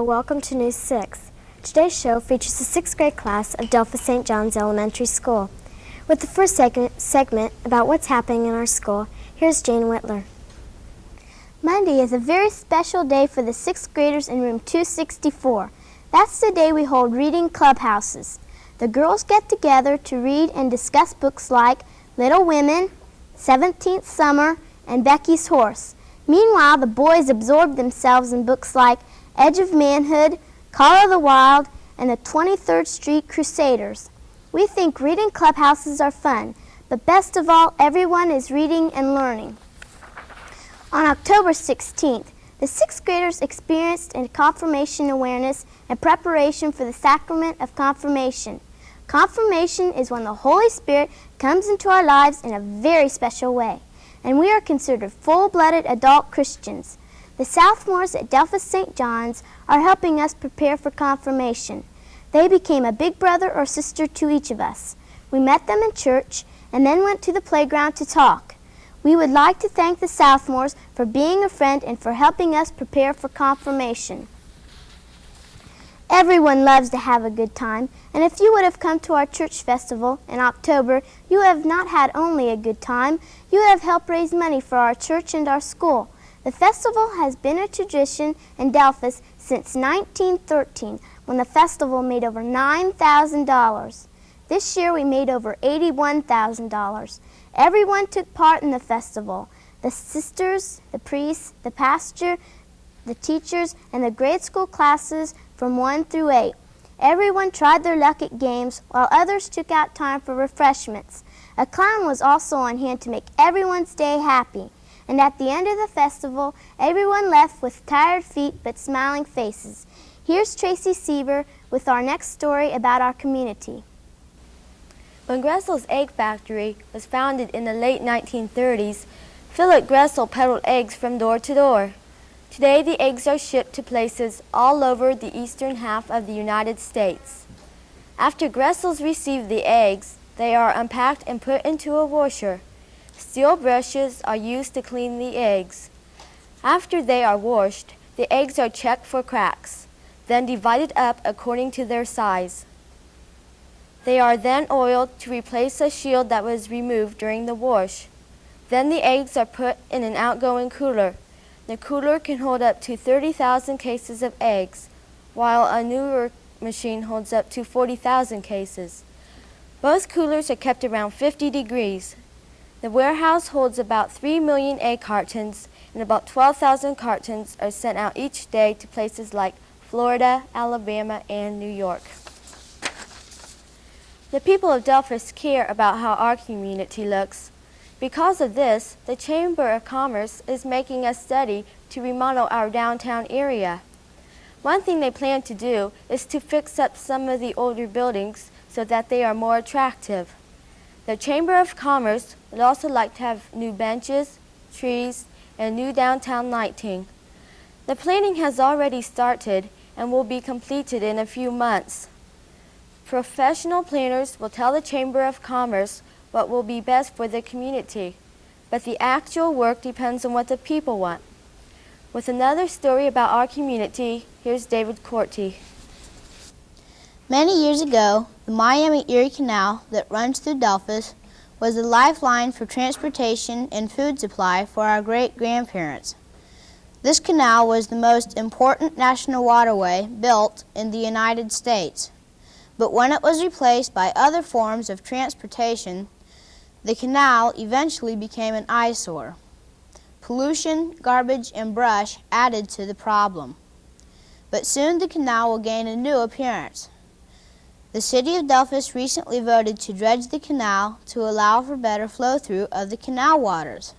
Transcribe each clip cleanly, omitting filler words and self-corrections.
welcome to News 6. Today's show features the 6th grade class of Delphos St. John's Elementary School. With the first segment about what's happening in our school, here's Jane Whitler. Monday is a very special day for the 6th graders in room 264. That's the day we hold reading clubhouses. The girls get together to read and discuss books like Little Women, 17th Summer, and Becky's Horse. Meanwhile, the boys absorb themselves in books like Edge of Manhood, Call of the Wild, and the 23rd Street Crusaders. We think reading clubhouses are fun, but best of all, everyone is reading and learning. On October 16th, the 6th graders experienced a confirmation awareness and preparation for the sacrament of confirmation. Confirmation is when the Holy Spirit comes into our lives in a very special way, and we are considered full-blooded adult Christians. The sophomores at Delphos St. John's are helping us prepare for confirmation. They became a big brother or sister to each of us. We met them in church and then went to the playground to talk. We would like to thank the sophomores for being a friend and for helping us prepare for confirmation. Everyone loves to have a good time, and if you would have come to our church festival in October, you have not had only a good time, you have helped raise money for our church and our school. The festival has been a tradition in Delphos since 1913, when the festival made over $9,000. This year we made over $81,000. Everyone took part in the festival. The sisters, the priests, the pastor, the teachers, and the grade school classes from 1 through 8. Everyone tried their luck at games, while others took out time for refreshments. A clown was also on hand to make everyone's day happy. And at the end of the festival, everyone left with tired feet but smiling faces. Here's Tracy Sieber with our next story about our community. When Greels Egg Factory was founded in the late 1930s, Philip Gressel peddled eggs from door to door. Today, the eggs are shipped to places all over the eastern half of the United States. After Gressels receive the eggs, they are unpacked and put into a washer. Steel brushes are used to clean the eggs. After they are washed, the eggs are checked for cracks, then divided up according to their size. They are then oiled to replace a shield that was removed during the wash. Then the eggs are put in an outgoing cooler. The cooler can hold up to 30,000 cases of eggs, while a newer machine holds up to 40,000 cases. Both coolers are kept around 50 degrees. The warehouse holds about 3 million egg cartons, and about 12,000 cartons are sent out each day to places like Florida, Alabama, and New York. The people of Delphos care about how our community looks. Because of this, the Chamber of Commerce is making a study to remodel our downtown area. One thing they plan to do is to fix up some of the older buildings so that they are more attractive. The Chamber of Commerce would also like to have new benches, trees, and new downtown lighting. The planning has already started and will be completed in a few months. Professional planners will tell the Chamber of Commerce what will be best for the community, but the actual work depends on what the people want. With another story about our community, here's David Corty. Many years ago, the Miami-Erie Canal that runs through Delphos was a lifeline for transportation and food supply for our great-grandparents. This canal was the most important national waterway built in the United States. But when it was replaced by other forms of transportation, the canal eventually became an eyesore. Pollution, garbage, and brush added to the problem. But soon the canal will gain a new appearance. The city of Delphos recently voted to dredge the canal to allow for better flow-through of the canal waters.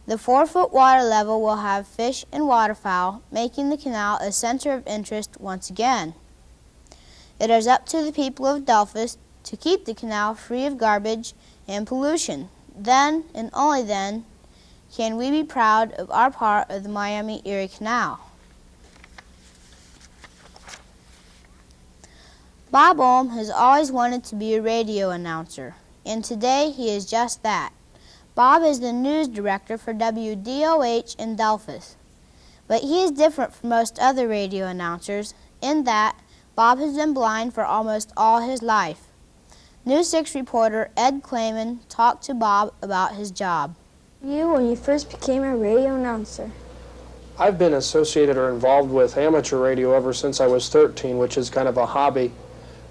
The 4-foot water level will have fish and waterfowl, making the canal a center of interest once again. It is up to the people of Delphos to keep the canal free of garbage and pollution. Then, and only then, can we be proud of our part of the Miami-Erie Canal. Bob Ohm has always wanted to be a radio announcer, and today he is just that. Bob is the news director for WDOH in Delphos. But he is different from most other radio announcers in that Bob has been blind for almost all his life. News 6 reporter Ed Clayman talked to Bob about his job. When you first became a radio announcer? I've been associated or involved with amateur radio ever since I was 13, which is kind of a hobby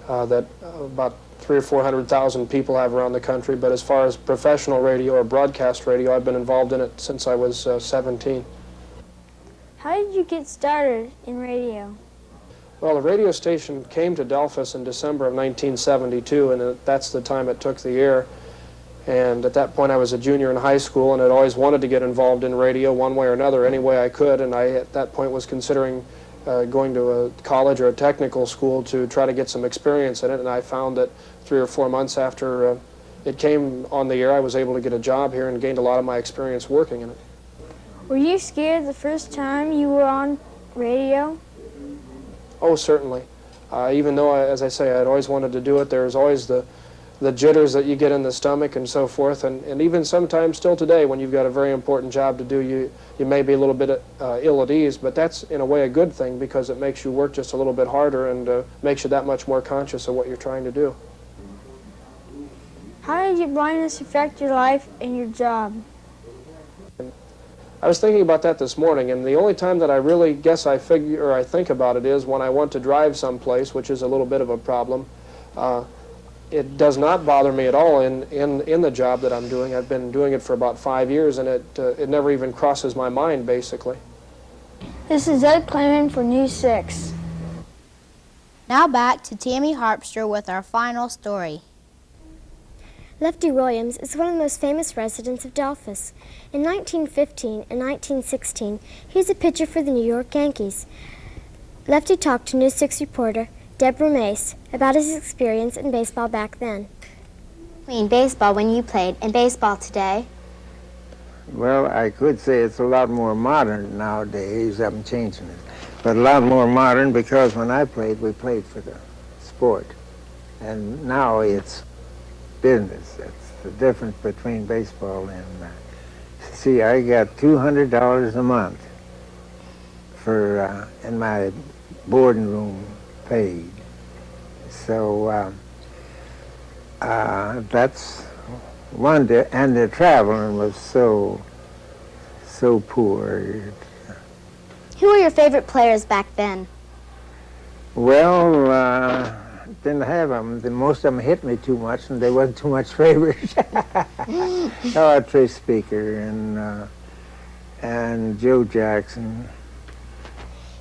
that about 300,000 or 400,000 people have around the country. But as far as professional radio or broadcast radio, I've been involved in it since I was 17. How did you get started in radio? Well, the radio station came to Delphos in December of 1972, and that's the time it took the air. And at that point, I was a junior in high school, and I'd always wanted to get involved in radio one way or another, any way I could. And I, at that point, was considering going to a college or a technical school to try to get some experience in it. And I found that 3 or 4 months after it came on the air, I was able to get a job here and gained a lot of my experience working in it. Were you scared the first time you were on radio? Oh, certainly. Even though, as I say, I'd always wanted to do it, there's always the jitters that you get in the stomach and so forth. And even sometimes still today, when you've got a very important job to do, you may be a little bit ill at ease, but that's in a way a good thing because it makes you work just a little bit harder and makes you that much more conscious of what you're trying to do. How did your blindness affect your life and your job? I was thinking about that this morning, and the only time that I really guess I think about it is when I want to drive someplace, which is a little bit of a problem. It does not bother me at all in the job that I'm doing. I've been doing it for about 5 years, and it never even crosses my mind, basically. This is Ed Clayman for News 6. Now back to Tammy Harpster with our final story. Lefty Williams is one of the most famous residents of Delphos. In 1915 and 1916, he was a pitcher for the New York Yankees. Lefty talked to News 6 reporter Deborah Mace about his experience in baseball back then. Between baseball when you played and baseball today? Well, I could say it's a lot more modern nowadays. I'm changing it. But a lot more modern because when I played, we played for the sport. And now it's business. That's the difference between baseball and... see, I got $200 a month for in my boarding room paid. So that's one day, and the traveling was so poor. Who were your favorite players back then? Well, didn't have them. Most of them hit me too much, and they wasn't too much favorites. Trey Speaker and Joe Jackson.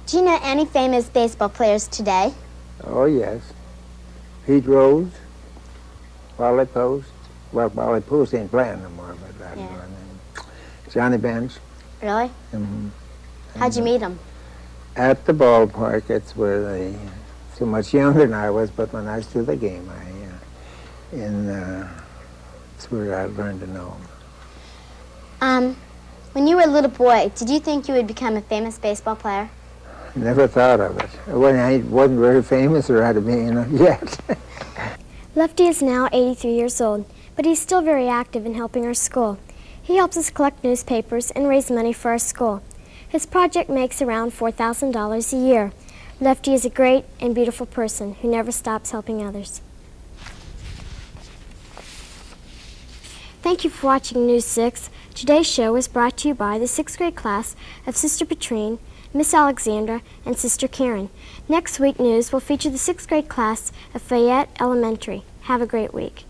Do you know any famous baseball players today? Oh, yes. Pete Rose, Wally Post. Well, Wally Post ain't playing no more, but I don't know his name. Johnny Bench. Really? Mm-hmm. How'd you meet him? At the ballpark. It's where they, so much younger than I was, but when I was to the game, that's where I learned to know him. When you were a little boy, did you think you would become a famous baseball player? Never thought of it. When I wasn't very famous or had to be, yet. Lefty is now 83 years old, but he's still very active in helping our school. He helps us collect newspapers and raise money for our school. His project makes around $4,000 a year. Lefty is a great and beautiful person who never stops helping others. Thank you for watching News 6. Today's show was brought to you by the 6th grade class of Sister Petrine, Miss Alexandra, and Sister Karen. Next week, News will feature the 6th grade class of Fayette Elementary. Have a great week.